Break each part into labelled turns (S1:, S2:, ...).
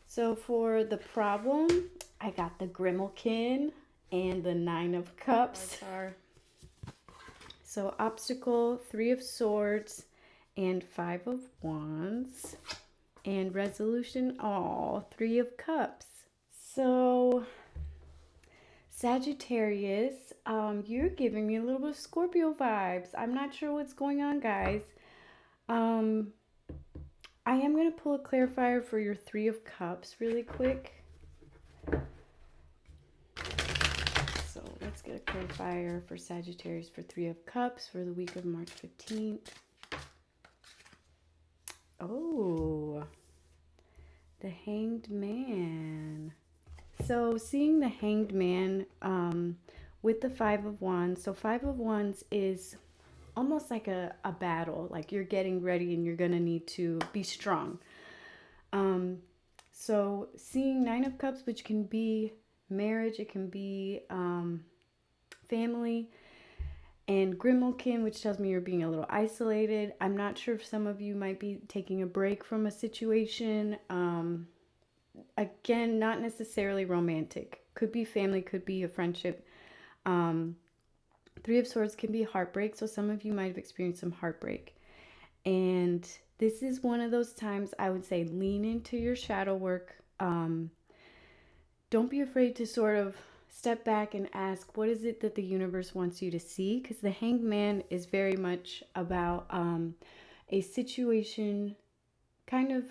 S1: So for the problem, I got the Grimalkin and the Nine of Cups. So obstacle, Three of Swords, and Five of Wands. And resolution, Three of Cups. So Sagittarius, you're giving me a little bit of Scorpio vibes. I'm not sure what's going on, guys. I am going to pull a clarifier for your Three of Cups really quick. So let's get a clarifier for Sagittarius for Three of Cups for the week of March 15th. Oh, the Hanged Man. So seeing the Hanged Man with the Five of Wands. So Five of Wands is almost like a battle, like you're getting ready and you're gonna need to be strong. So seeing Nine of Cups, which can be marriage, it can be family, and Grimalkin, which tells me you're being a little isolated. I'm not sure if some of you might be taking a break from a situation. Again, not necessarily romantic. Could be family, could be a friendship. Three of Swords can be heartbreak, so some of you might have experienced some heartbreak. And this is one of those times I would say lean into your shadow work. Don't be afraid to sort of step back and ask, what is it that the universe wants you to see? Because the Hanged Man is very much about a situation kind of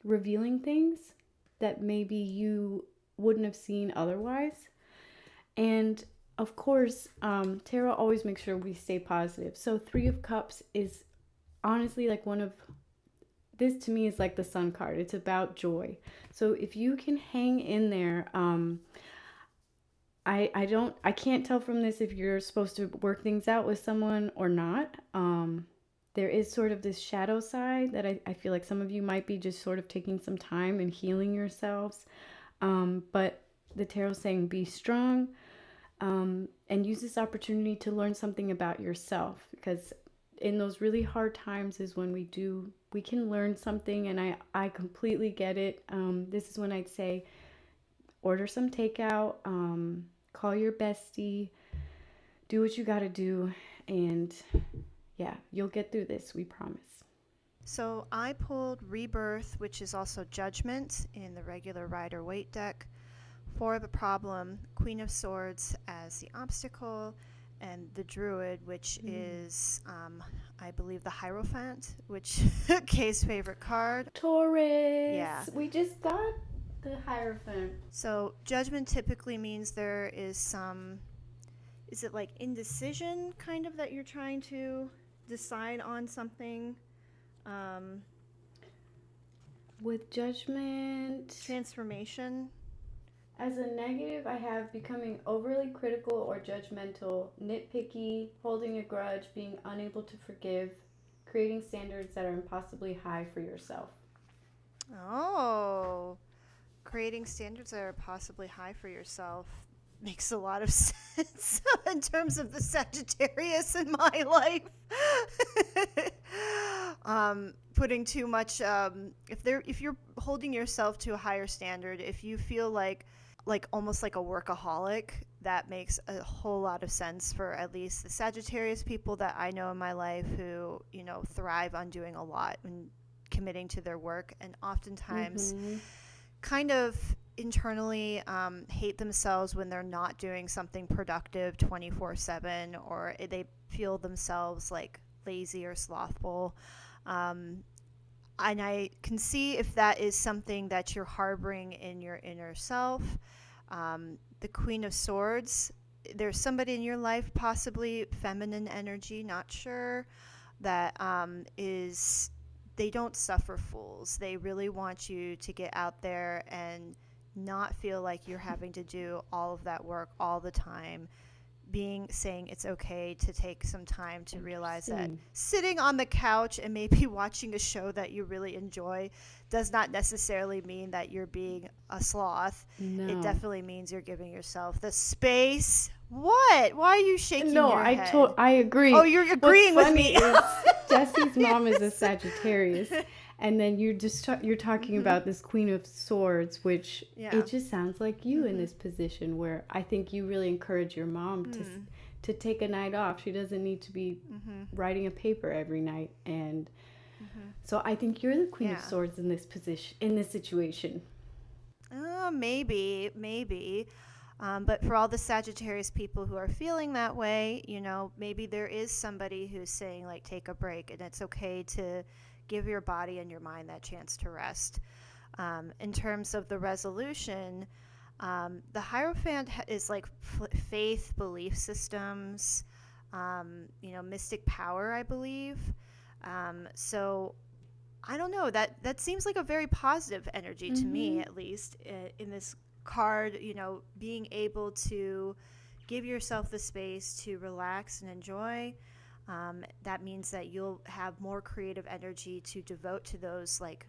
S1: revealing things that maybe you wouldn't have seen otherwise. And of course, tarot always makes sure we stay positive. So Three of Cups is honestly like this to me is like the Sun card. It's about joy. So if you can hang in there, I can't tell from this if you're supposed to work things out with someone or not. There is sort of this shadow side that I feel like some of you might be just sort of taking some time and healing yourselves. But the tarot's saying be strong. And use this opportunity to learn something about yourself, because in those really hard times is when we can learn something. And I completely get it. This is when I'd say order some takeout, call your bestie, do what you got to do, and yeah, you'll get through this, we promise.
S2: So I pulled Rebirth, which is also Judgment in the regular Rider-Waite deck. For the problem, Queen of Swords as the obstacle, and the Druid, which is, I believe, the Hierophant, which Kay's favorite card.
S1: Taurus.
S2: Yeah.
S1: We just got the Hierophant.
S2: So Judgment typically means there is some, is it like indecision kind of that you're trying to decide on something?
S1: With Judgment.
S2: Transformation.
S1: As a negative, I have becoming overly critical or judgmental, nitpicky, holding a grudge, being unable to forgive, creating standards that are impossibly high for yourself.
S2: Oh, creating standards that are possibly high for yourself makes a lot of sense in terms of the Sagittarius in my life. Putting too much, if you're holding yourself to a higher standard, if you feel like almost like a workaholic, that makes a whole lot of sense for at least the Sagittarius people that I know in my life who, thrive on doing a lot and committing to their work, and oftentimes kind of internally hate themselves when they're not doing something productive 24/7, or they feel themselves like lazy or slothful. And I can see if that is something that you're harboring in your inner self. The Queen of Swords, there's somebody in your life, possibly feminine energy, not sure, that they don't suffer fools. They really want you to get out there and not feel like you're having to do all of that work all the time. Saying it's okay to take some time to realize that sitting on the couch and maybe watching a show that you really enjoy does not necessarily mean that you're being a sloth.
S1: No.
S2: It definitely means you're giving yourself the space What? Why are you shaking
S1: No,
S2: your head?
S1: I agree.
S2: Oh, you're
S1: What's
S2: agreeing with
S1: funny
S2: me.
S1: is Jesse's mom is a Sagittarius, and then you're talking
S2: Mhm.
S1: about this Queen of Swords, which
S2: Yeah.
S1: it just sounds like you in
S2: Mhm.
S1: this position where I think you really encourage your mom
S2: Mm.
S1: to take a night off. She doesn't need to be
S2: Mhm.
S1: writing a paper every night, and
S2: Mhm.
S1: so I think you're the Queen of
S2: Yeah.
S1: Swords in this position, in this situation.
S2: Maybe, maybe. But for all the Sagittarius people who are feeling that way, maybe there is somebody who's saying, like, take a break, and it's okay to give your body and your mind that chance to rest. In terms of the resolution, the Hierophant is like faith, belief systems, mystic power, I believe. So I don't know. That seems like a very positive energy to me,
S1: Mm-hmm.
S2: at least in this card. Being able to give yourself the space to relax and enjoy. That means that you'll have more creative energy to devote to those, like,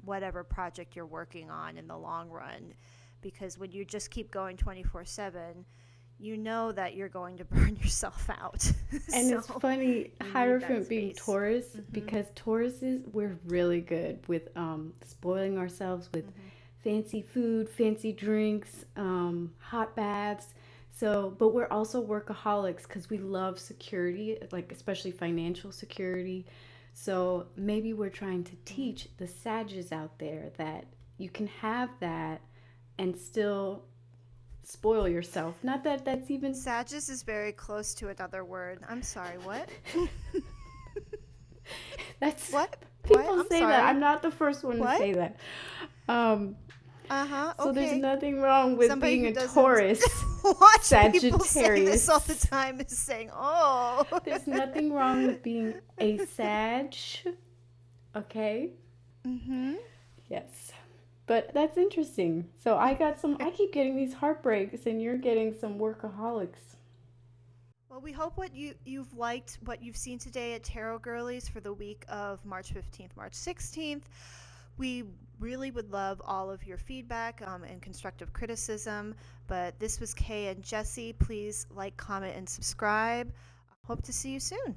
S2: whatever project you're working on in the long run. Because when you just keep going 24/7, you know that you're going to burn yourself out.
S1: And it's
S2: So
S1: funny,
S2: you need that
S1: Hierophant being
S2: space.
S1: Taurus,
S2: Mhm.
S1: because Tauruses, we're really good with spoiling ourselves with
S2: Mhm.
S1: fancy food, fancy drinks, hot baths. So, but we're also workaholics because we love security, like especially financial security. So maybe we're trying to
S2: Mhm.
S1: teach the Sages out there that you can have that and still spoil yourself. Not that that's even
S2: Sagittarius is very close to another word. I'm sorry, what?
S1: that's
S2: What? What?
S1: people
S2: I'm
S1: say that. I'm
S2: sorry.
S1: not the first one to
S2: What?
S1: say that. Um,
S2: Uh-huh.
S1: so there's
S2: Okay.
S1: nothing wrong with
S2: Somebody
S1: being
S2: who
S1: a
S2: doesn't
S1: Taurus,
S2: watch people say this all the
S1: Sagittarius.
S2: time is saying, "Oh."
S1: There's nothing wrong with being a Sag. Okay.
S2: Mhm.
S1: Yes. But that's interesting. So I keep getting these heartbreaks and you're getting some workaholics.
S2: Well, we hope you've liked what you've seen today at Tarot Girlies for the week of March 15th, March 16th. We really would love all of your feedback and constructive criticism. But this was Kay and Jesse. Please like, comment, and subscribe. Hope to see you soon.